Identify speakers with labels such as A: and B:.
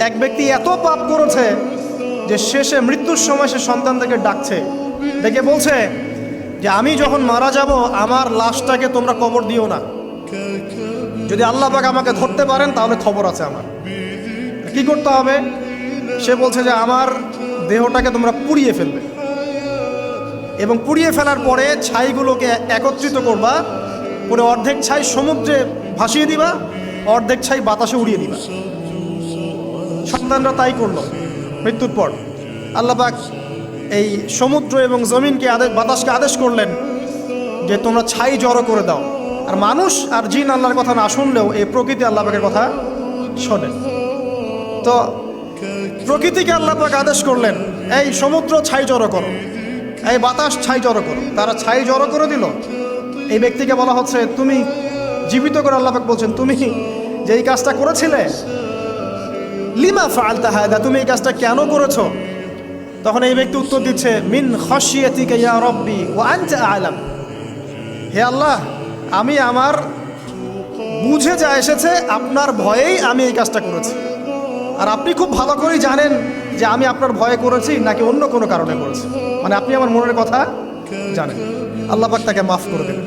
A: এক ব্যক্তি এত পাপ করেছে যে শেষে মৃত্যুর সময় সে সন্তানদেরকে ডাকছে, ডেকে বলছে যে আমি যখন মারা যাব আমার লাশটাকে তোমরা কবর দিও না, যদি আল্লাহ পাক আমাকে ধরতে পারেন তাহলে খবর আছে আমার। কি করতে হবে? সে বলছে যে আমার দেহটাকে তোমরা পুড়িয়ে ফেলবে এবং পুড়িয়ে ফেলার পরে ছাইগুলোকে একত্রিত করবা, করে অর্ধেক ছাই সমুদ্রে ভাসিয়ে দিবা, অর্ধেক ছাই বাতাসে উড়িয়ে দিবা। সন্তানরা তাই করলো। মৃত্যুর পর আল্লাহ পাক এই সমুদ্র এবং জমিনকে বাতাসকে আদেশ করলেন যে তোমরা ছাই জড়ো করে দাও। আর মানুষ আর জিন আল্লাহর কথা না শুনলেও এই প্রকৃতি আল্লাহ পাকের কথা শোনে। তো প্রকৃতিকে আল্লাহ পাক আদেশ করলেন এই সমুদ্র ছাই জড়ো করো, এই বাতাস ছাই জড়ো করো। তারা ছাই জড়ো করে দিল। এই ব্যক্তিকে বলা হচ্ছে তুমি জীবিত করে আল্লাহ পাক বলছেন তুমি যে এই কাজটা করেছিলে, লিমা ফাআলতা হাদা, তুমি এই কাজটা কেন করেছো? তখন এই ব্যক্তি উত্তর দিচ্ছে মিন খাশিয়াতিকা ইয়া রাব্বি ওয়া আনতা আ'লাম, হে আল্লাহ আমি আমার বুঝে যা এসেছে আপনার ভয়েই আমি এই কাজটা করেছি, আর আপনি খুব ভালো করেই জানেন যে আমি আপনার ভয়ে করেছি নাকি অন্য কোনো কারণে করেছি, মানে আপনি আমার মনের কথা জানেন। আল্লাহ পাক তাকে মাফ করে দেবেন।